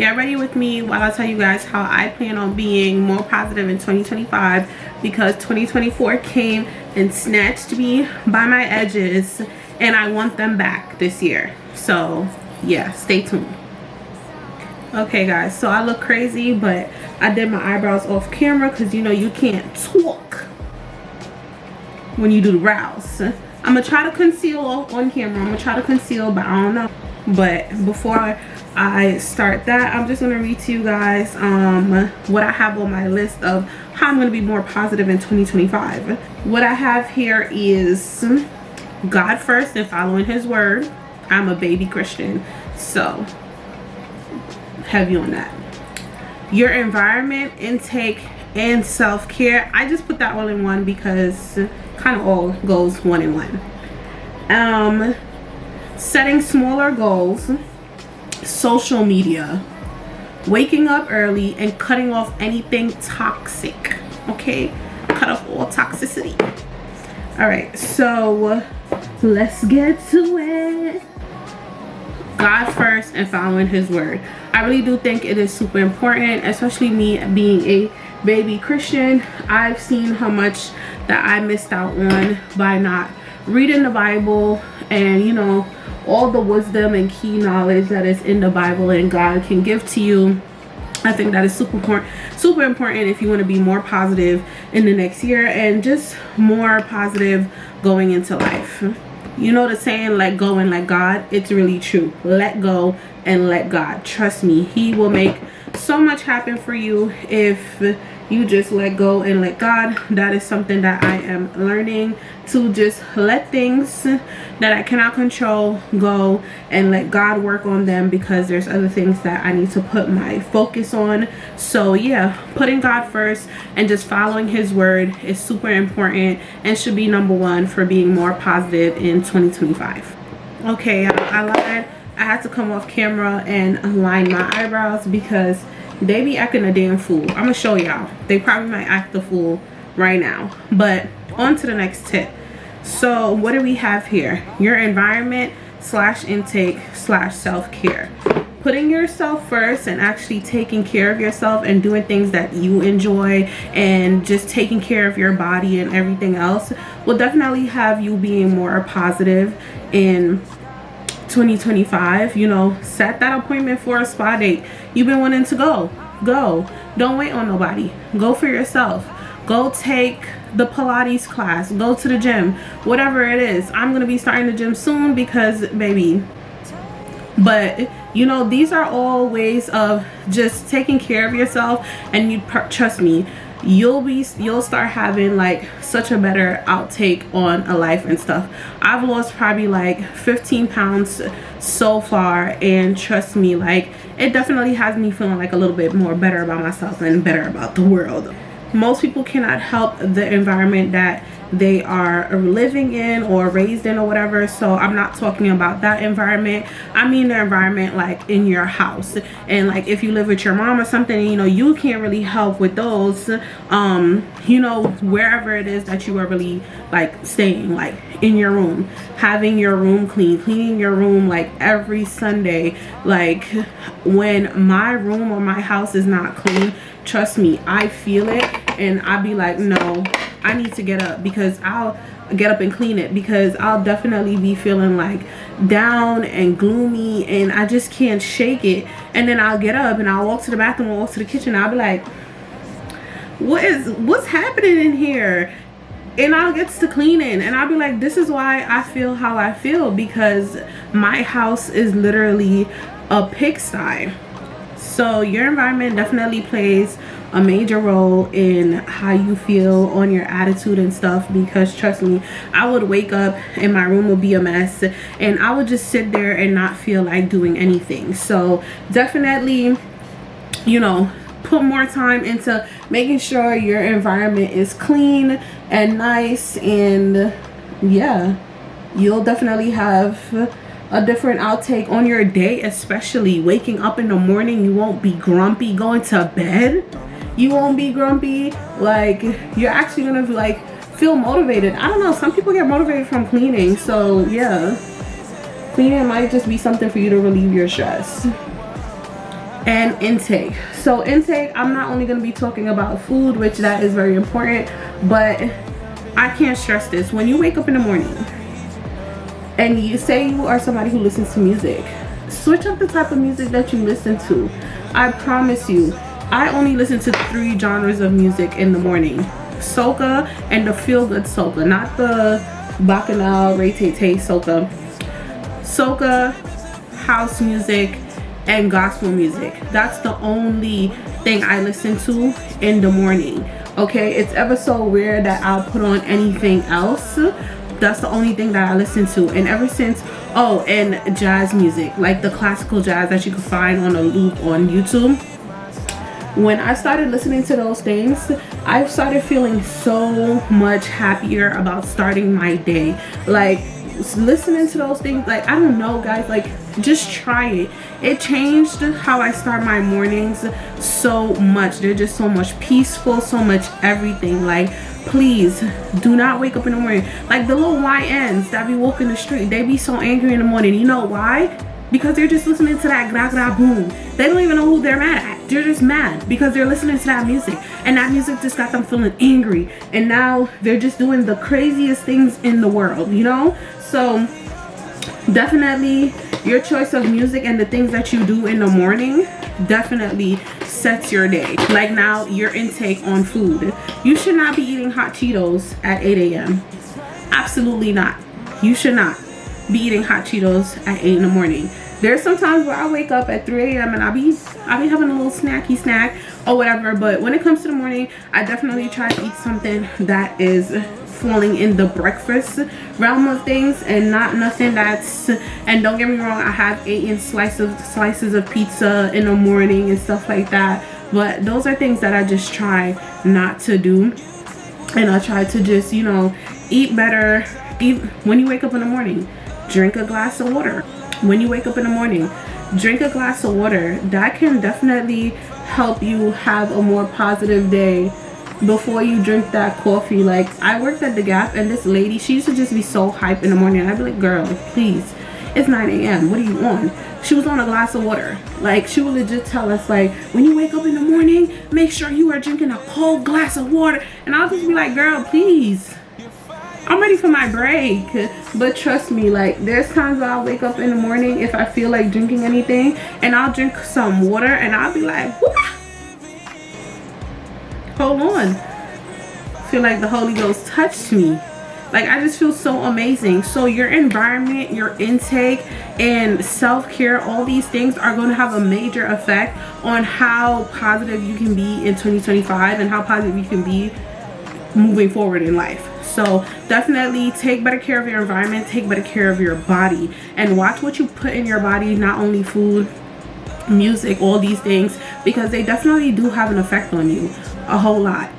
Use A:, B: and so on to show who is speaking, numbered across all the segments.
A: get ready with me while I tell you guys how I plan on being more positive in 2025, because 2024 came and snatched me by my edges and I want them back this year. So yeah, stay tuned. Okay guys, so I look crazy, but I did my eyebrows off camera because you know you can't talk when you do the brows. I'm gonna try to conceal on camera. I'm gonna try to conceal, but I don't know. But before I start that, I'm just gonna read to you guys what I have on my list of how I'm gonna be more positive in 2025. What I have here is God first and following his word. I'm a baby Christian, so heavy on that. Your environment, intake, and self-care. I just put that all in one because kind of all goes one in one. Setting smaller goals, social media, waking up early, and cutting off anything toxic. Okay, cut off all toxicity. All right, so let's get to it. God first and following his word. I really do think it is super important, especially me being a baby Christian. I've seen how much that I missed out on by not reading the Bible, and you know, all the wisdom and key knowledge that is in the Bible and God can give to you. I think that is super important if you want to be more positive in the next year and just more positive going into life. You know the saying, let go and let God? It's really true. Let go and let God. Trust me, he will make so much happen for you if you just let go and let God. That is something that I am learning, to just let things that I cannot control go and let God work on them, because there's other things that I need to put my focus on. So yeah, putting God first and just following his word is super important and should be number one for being more positive in 2025. Okay, I lied. I had to come off camera and align my eyebrows because they be acting a damn fool. I'm gonna show y'all. They probably might act the fool right now. But on to the next tip. So what do we have here? Your environment / intake / self-care. Putting yourself first and actually taking care of yourself and doing things that you enjoy and just taking care of your body and everything else will definitely have you being more positive in 2025. You know, set that appointment for a spa date. You've been wanting to go. Don't wait on nobody. Go for yourself. Go take the Pilates class. Go to the gym. Whatever it is. I'm gonna be starting the gym soon because baby. But you know, these are all ways of just taking care of yourself, and you trust me, you'll start having like such a better outtake on a life and stuff. I've lost probably like 15 pounds so far, and trust me, like it definitely has me feeling like a little bit more better about myself and better about the world. Most people cannot help the environment that they are living in or raised in or whatever, so I'm not talking about that environment. I mean the environment like in your house, and like if you live with your mom or something, you know, you can't really help with those. You know, wherever it is that you are really like staying, like in your room, having your room cleaning your room like every Sunday. Like when my room or my house is not clean, trust me, I feel it, and I'll be like, no, I need to get up, because I'll get up and clean it, because I'll definitely be feeling like down and gloomy and I just can't shake it. And then I'll get up and I'll walk to the bathroom or walk to the kitchen, and I'll be like, what's happening in here? And I'll get to cleaning and I'll be like, this is why I feel how I feel, because my house is literally a pigsty. So your environment definitely plays a major role in how you feel, on your attitude and stuff, because trust me, I would wake up and my room would be a mess and I would just sit there and not feel like doing anything. So definitely, you know, put more time into making sure your environment is clean and nice, and yeah, you'll definitely have a different outtake on your day. Especially waking up in the morning, you won't be grumpy. Going to bed, you won't be grumpy. Like you're actually gonna like feel motivated. I don't know, some people get motivated from cleaning, so yeah, cleaning might just be something for you to relieve your stress. and intake. So intake, I'm not only going to be talking about food, which that is very important, but I can't stress this. When you wake up in the morning and you say you are somebody who listens to music, switch up the type of music that you listen to. I promise you, I only listen to 3 genres of music in the morning: soca and the feel-good soca, not the bacchanal, ray-tay-tay soca. Soca, house music, and gospel music. That's the only thing I listen to in the morning. Okay, it's ever so rare that I'll put on anything else. That's the only thing that I listen to. And ever since, oh, and jazz music, like the classical jazz that you can find on a loop on YouTube. When I started listening to those things, I started feeling so much happier about starting my day. Like, listening to those things, like, I don't know, guys, like, just try it. It changed how I start my mornings so much. They're just so much peaceful, so much everything. Like, please do not wake up in the morning like the little YNs that be walking the street. They be so angry in the morning. You know why? Because they're just listening to that gra gra boom. They don't even know who they're mad at. They're just mad because they're listening to that music, and that music just got them feeling angry, and now they're just doing the craziest things in the world, you know? So definitely your choice of music and the things that you do in the morning definitely sets your day. Like now, your intake on food. You should not be eating hot Cheetos at 8 a.m. Absolutely not. You should not be eating hot Cheetos at 8 in the morning. There's some times where I wake up at 3 a.m. and I'll be having a little snacky snack or whatever, but when it comes to the morning, I definitely try to eat something that is falling in the breakfast realm of things, and not nothing that's, and don't get me wrong, I have eaten slices of pizza in the morning and stuff like that, but those are things that I just try not to do. And I try to just, you know, eat better. When you wake up in the morning, drink a glass of water. When you wake up in the morning, drink a glass of water. That can definitely help you have a more positive day before you drink that coffee. Like, I worked at the Gap, and this lady, she used to just be so hype in the morning. I'd be like, girl, please, it's 9 a.m. What are you on? She was on a glass of water. Like, she would legit tell us, like, when you wake up in the morning, make sure you are drinking a cold glass of water. And I'll just be like, girl, please, I'm ready for my break. But trust me, like, there's times where I'll wake up in the morning if I feel like drinking anything, and I'll drink some water, and I'll be like, what? Hold on. I feel like the Holy Ghost touched me. Like, I just feel so amazing. So your environment, your intake, and self-care, all these things are going to have a major effect on how positive you can be in 2025 and how positive you can be moving forward in life. So definitely take better care of your environment, take better care of your body, and watch what you put in your body, not only food, music, all these things, because they definitely do have an effect on you, a whole lot.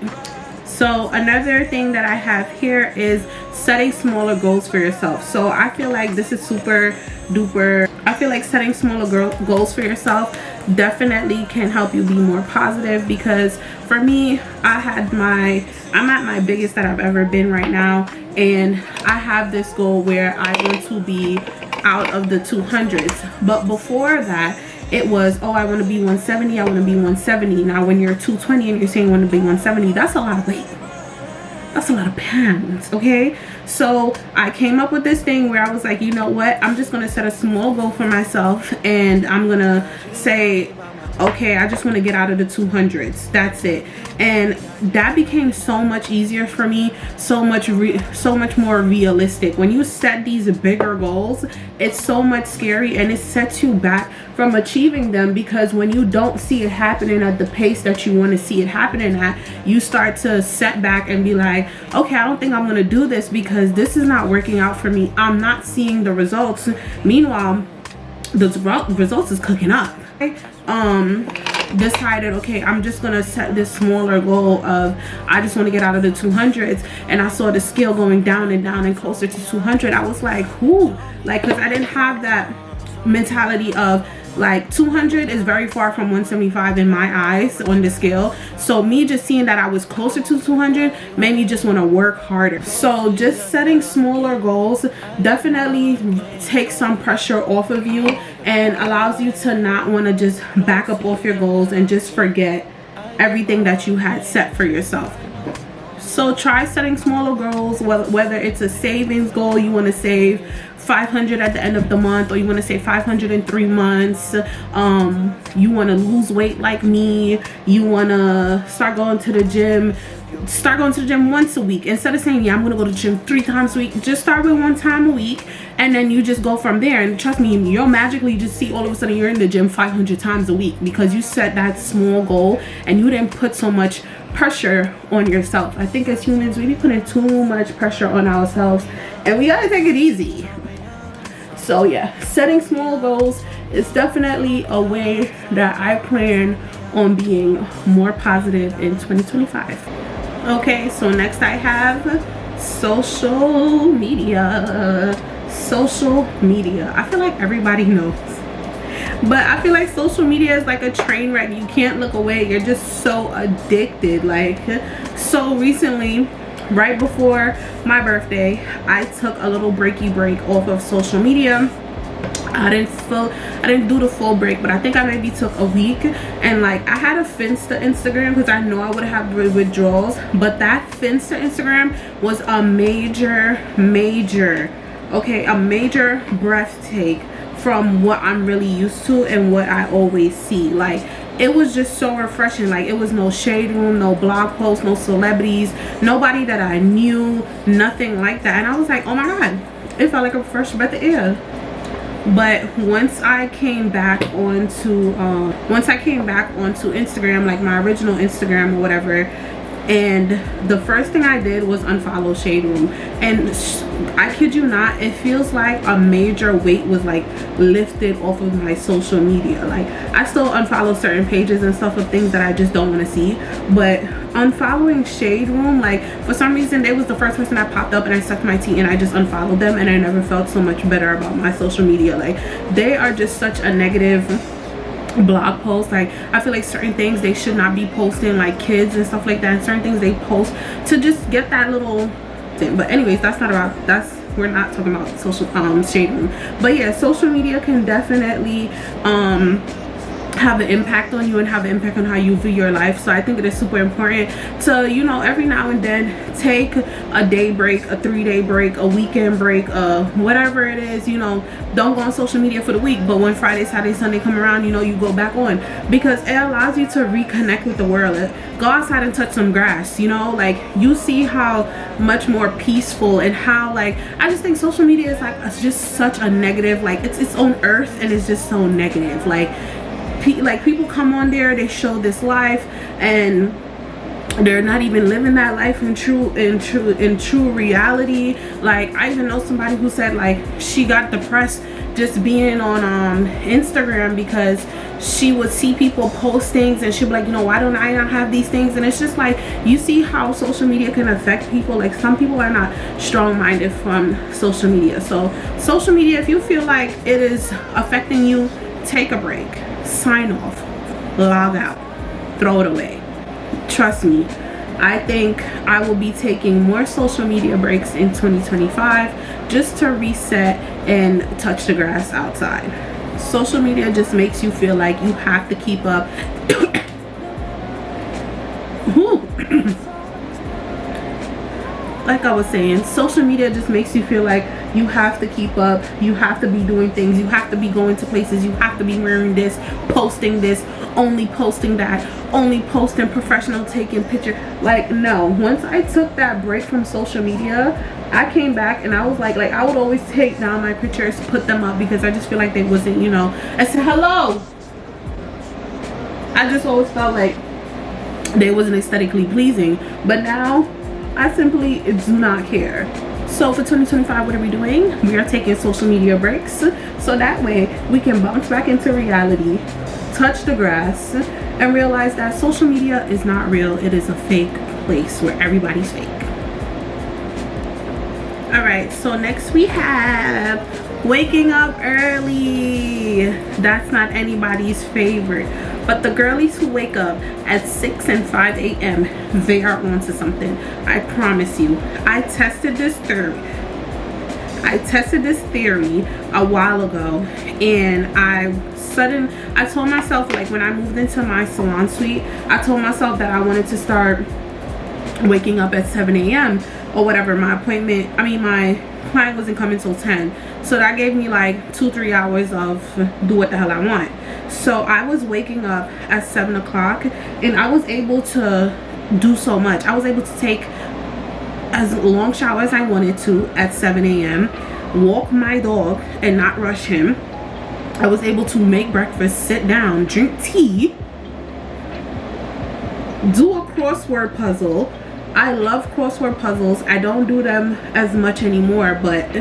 A: So another thing that I have here is setting smaller goals for yourself. So I feel like this is super duper. I feel like setting smaller goals for yourself definitely can help you be more positive, because for me, I'm at my biggest that I've ever been right now, and I have this goal where I want to be out of the 200s. But before that, it was, oh, I want to be 170, I want to be 170. Now when you're 220 and you're saying you want to be 170, that's a lot of weight. That's a lot of pounds, okay? So I came up with this thing where I was like, you know what? I'm just going to set a small goal for myself, and I'm going to say, okay, I just want to get out of the 200s. That's it. And that became so much easier for me, so much more realistic. When you set these bigger goals, it's so much scary, and it sets you back from achieving them, because when you don't see it happening at the pace that you want to see it happening at, you start to set back and be like, okay, I don't think I'm going to do this because this is not working out for me. I'm not seeing the results. Meanwhile, the results is cooking up. Decided, okay, I'm just gonna set this smaller goal of, I just want to get out of the 200s, and I saw the scale going down and down and closer to 200. I was like, whoo, like, because I didn't have that mentality of, like, 200 is very far from 175 in my eyes on the scale. So me just seeing that I was closer to 200 made me just want to work harder. So just setting smaller goals definitely takes some pressure off of you, and allows you to not want to just back up off your goals and just forget everything that you had set for yourself. So try setting smaller goals, whether it's a savings goal, you want to save $500 at the end of the month, or you want to save $500 in 3 months. You want to lose weight like me, you want to start going to the gym. Start going to the gym once a week. Instead of saying, yeah, I'm gonna go to the gym 3 times a week, just start with 1 time a week, and then you just go from there. And trust me, you'll magically just see all of a sudden you're in the gym 500 times a week, because you set that small goal and you didn't put so much pressure on yourself. I think as humans, we be putting too much pressure on ourselves, and we gotta take it easy. So yeah, setting small goals is definitely a way that I plan on being more positive in 2025. Okay, so next I have social media. Social media. I feel like everybody knows, but I feel like social media is like a train wreck. You can't look away. You're just so addicted. Like, so recently, right before my birthday, I took a little breaky break off of social media. I didn't do the full break, but I think I maybe took a week, and like I had a Finsta Instagram because I know I would have withdrawals, but that Finsta Instagram was a major breath take from what I'm really used to and what I always see. Like, it was just so refreshing. Like, it was no shade room, no blog posts, no celebrities, nobody that I knew, nothing like that. And I was like, oh my god, it felt like a fresh breath of air. But once I came back onto Instagram, like my original Instagram or whatever, and the first thing I did was unfollow Shade Room, and I kid you not, it feels like a major weight was like lifted off of my social media. Like, I still unfollow certain pages and stuff of things that I just don't want to see, but unfollowing Shade Room, like, for some reason they was the first person that popped up, and I sucked my tea and I just unfollowed them, and I never felt so much better about my social media. Like, they are just such a negative blog post. Like, I feel like certain things they should not be posting, like kids and stuff like that, and certain things they post to just get that little thing. But anyways, we're not talking about social Shade Room. But yeah, social media can definitely have an impact on you and have an impact on how you view your life. So I think it is super important to, you know, every now and then take a day break, a 3-day break, a weekend break, whatever it is. You know, don't go on social media for the week, but when Friday, Saturday, Sunday come around, you know, you go back on, because it allows you to reconnect with the world. Go outside and touch some grass, you know, like, you see how much more peaceful, and how, like, I just think social media is like, it's just such a negative, like, it's its own earth, and it's just so negative. Like people come on there, they show this life, and they're not even living that life in true reality. Like, I even know somebody who said, like, she got depressed just being on Instagram, because she would see people post things and she'd be like, you know, why don't I not have these things? And it's just like, you see how social media can affect people. Like, some people are not strong-minded from social media. So social media, if you feel like it is affecting you, take a break, sign off, log out, throw it away. Trust me, I think I will be taking more social media breaks in 2025 just to reset and touch the grass outside. Social media just makes you feel like you have to keep up. Like I was saying, social media just makes you feel like you have to keep up, you have to be doing things, you have to be going to places, you have to be wearing this, posting this, only posting that, only posting professional, taking picture. Like, no. Once I took that break from social media, I came back and I was like I would always take down my pictures, put them up, because I just feel like they wasn't, you know, I said hello, I just always felt like they wasn't aesthetically pleasing. But now I simply do not care. So for 2025, what are we doing? We are taking social media breaks, so that way we can bounce back into reality, touch the grass, and realize that social media is not real. It is a fake place where everybody's fake. All right, so next we have waking up early. That's not anybody's favorite, but the girlies who wake up at 6 and 5 a.m., they are onto something. I promise you. I tested this theory. I tested this theory a while ago, and I told myself, like, when I moved into my salon suite, I told myself that I wanted to start waking up at 7 a.m. or whatever. My client wasn't coming till 10, so that gave me like 2-3 hours of do what the hell I want. So I was waking up at 7 o'clock, and I was able to do so much. I was able to take as long shower as I wanted to at 7 a.m., walk my dog and not rush him. I was able to make breakfast, sit down, drink tea, do a crossword puzzle. I love crossword puzzles. I don't do them as much anymore, but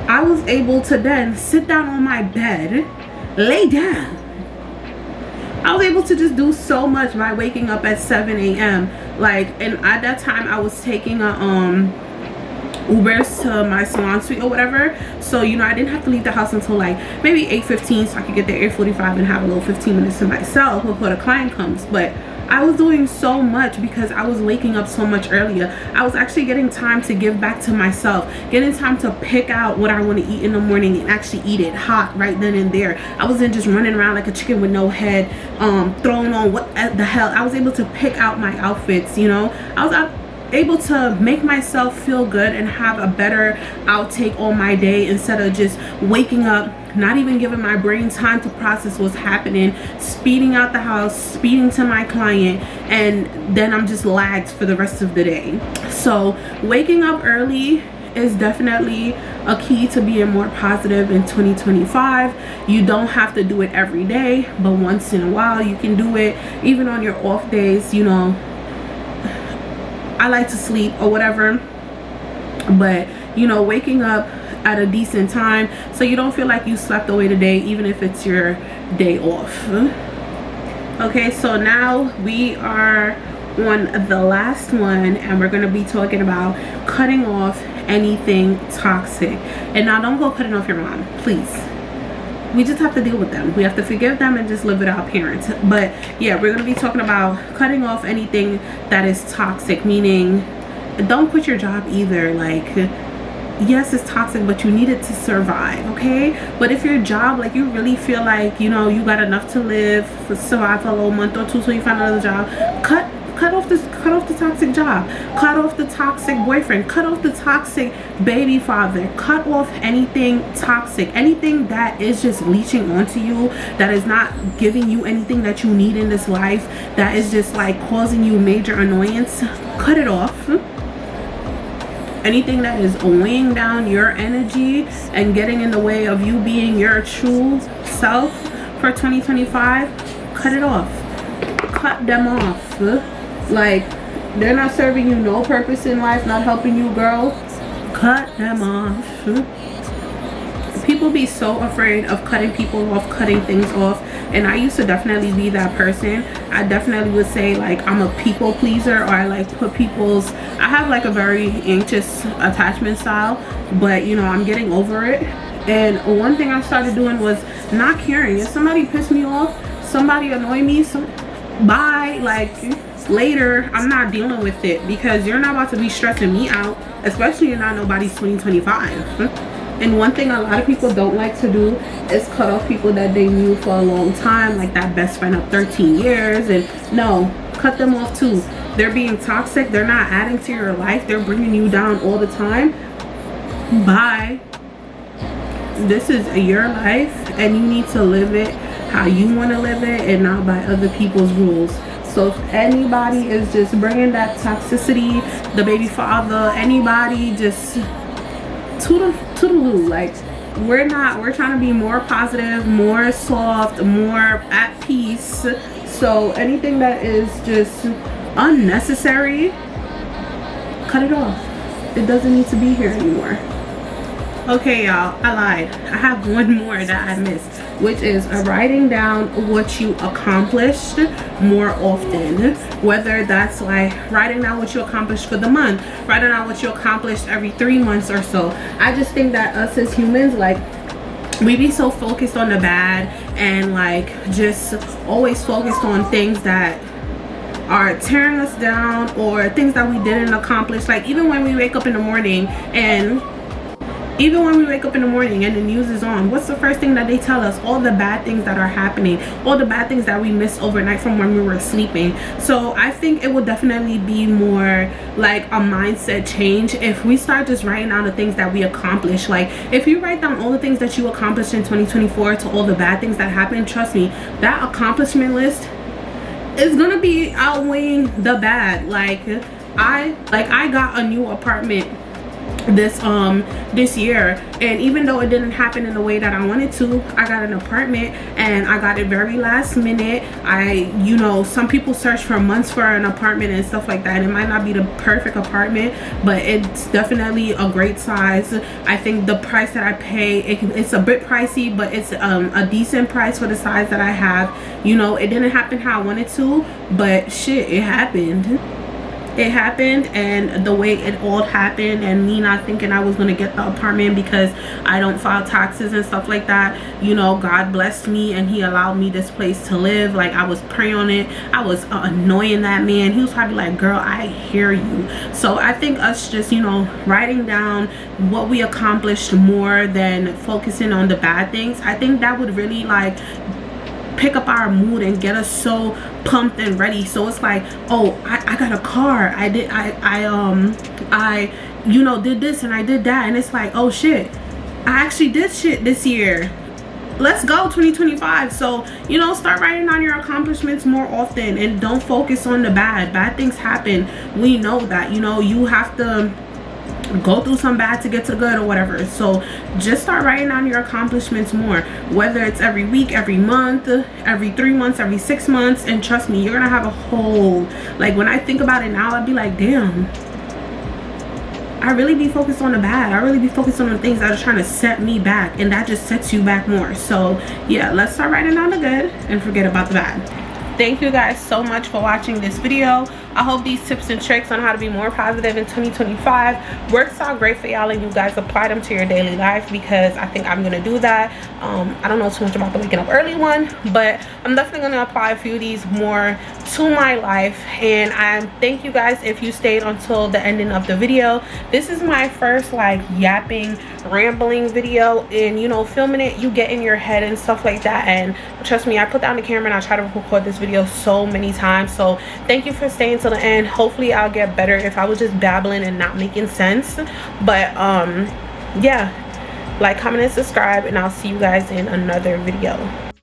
A: I was able to then sit down on my bed, lay down. I was able to just do so much by waking up at 7 a.m. Like, and at that time I was taking a Ubers to my salon suite or whatever, so you know, I didn't have to leave the house until like maybe 8:15, so I could get there 8:45 and have a little 15 minutes to myself before the client comes. But I was doing so much because I was waking up so much earlier. I was actually getting time to give back to myself, getting time to pick out what I want to eat in the morning and actually eat it hot right then and there. I wasn't just running around like a chicken with no head, throwing on what the hell. I was able to pick out my outfits, you know. I was able to make myself feel good and have a better outtake on my day, instead of just waking up, not even giving my brain time to process what's happening, speeding out the house, speeding to my client, and then I'm just lagged for the rest of the day. So waking up early is definitely a key to being more positive in 2025. You don't have to do it every day, but once in a while you can do it, even on your off days. You know, I like to sleep or whatever, but you know, waking up at a decent time so you don't feel like you slept away the day, even if it's your day off. Okay, so now we are on the last one, and we're going to be talking about cutting off anything toxic. And now, don't go cutting off your mom, please. We just have to deal with them. We have to forgive them and just live with our parents. But yeah, we're going to be talking about cutting off anything that is toxic, meaning don't quit your job either. Like, yes, it's toxic, but you need it to survive, okay? But if your job, like, you really feel like, you know, you got enough to live, survive for a little month or two till you find another job, cut off the toxic job, cut off the toxic boyfriend, cut off the toxic baby father, cut off anything toxic, anything that is just leeching onto you, that is not giving you anything that you need in this life, that is just like causing you major annoyance. Cut it off. Anything that is weighing down your energy and getting in the way of you being your true self for 2025, cut it off. Cut them off. Like, they're not serving you no purpose in life, not helping you grow. Cut them off. People be so afraid of cutting people off, cutting things off, and I used to definitely be that person. I definitely would say, like, I'm a people pleaser, or I like put I have like a very anxious attachment style, but you know, I'm getting over it. And one thing I started doing was not caring. If somebody pissed me off, somebody annoyed me, bye, like, later, I'm not dealing with it, because you're not about to be stressing me out, especially you're not nobody's 2025. And one thing a lot of people don't like to do is cut off people that they knew for a long time, like that best friend of 13 years. And no, cut them off too. They're being toxic. They're not adding to your life. They're bringing you down all the time. Bye. This is your life, and you need to live it how you want to live it, and not by other people's rules. So if anybody is just bringing that toxicity, the baby father, anybody, just toodaloo. Like, we're trying to be more positive, more soft, more at peace. So anything that is just unnecessary, cut it off. It doesn't need to be here anymore. Okay, y'all, I lied. I have one more that I missed, which is writing down what you accomplished more often. Whether that's like writing down what you accomplished for the month, writing down what you accomplished every 3 months or so. I just think that us as humans, like, we be so focused on the bad, and like just always focused on things that are tearing us down, or things that we didn't accomplish. Like, even when we wake up in the morning and Even when we wake up in the morning and the news is on, what's the first thing that they tell us? All the bad things that are happening, all the bad things that we missed overnight from when we were sleeping. So I think it will definitely be more like a mindset change if we start just writing down the things that we accomplished. Like if you write down all the things that you accomplished in 2024 to all the bad things that happened, trust me, that accomplishment list is gonna be outweighing the bad. Like I got a new apartment this year, and even though it didn't happen in the way that I wanted to, I got an apartment and I got it very last minute. You know, some people search for months for an apartment and stuff like that, and it might not be the perfect apartment, but it's definitely a great size. I think the price that I pay, it's a bit pricey, but it's a decent price for the size that I have. You know, it didn't happen how I wanted to, but shit, it happened. It happened, and the way it all happened, and me not thinking I was gonna get the apartment because I don't file taxes and stuff like that, you know, God blessed me and he allowed me this place to live. Like I was praying on it, I was annoying that man. He was probably like, girl, I hear you. So I think us just, you know, writing down what we accomplished more than focusing on the bad things, I think that would really like pick up our mood and get us so pumped and ready. So it's like, oh, I got a car, I you know, did this and I did that, and it's like, oh shit, I actually did shit this year. Let's go 2025. So, you know, start writing down your accomplishments more often and don't focus on the bad things happen. We know that, you know, you have to go through some bad to get to good or whatever. So just start writing down your accomplishments more, whether it's every week, every month, every 3 months, every 6 months, and trust me, you're gonna have a whole, like when I think about it now, I'd be like, damn, I really be focused on the bad. I really be focused on the things that are trying to set me back, and that just sets you back more. So yeah, let's start writing down the good and forget about the bad. Thank you guys so much for watching this video. I hope these tips and tricks on how to be more positive in 2025 works out great for y'all, and you guys apply them to your daily life, because I think I'm gonna do that. I don't know too much about the waking up early one, but I'm definitely gonna apply a few of these more to my life. And I thank you guys if you stayed until the ending of the video. This is my first like yapping, rambling video, and you know, filming it, you get in your head and stuff like that, and trust me, I put down the camera and I try to record this video so many times. So thank you for staying till the end. Hopefully I'll get better if I was just babbling and not making sense. But yeah, like, comment, and subscribe, and I'll see you guys in another video.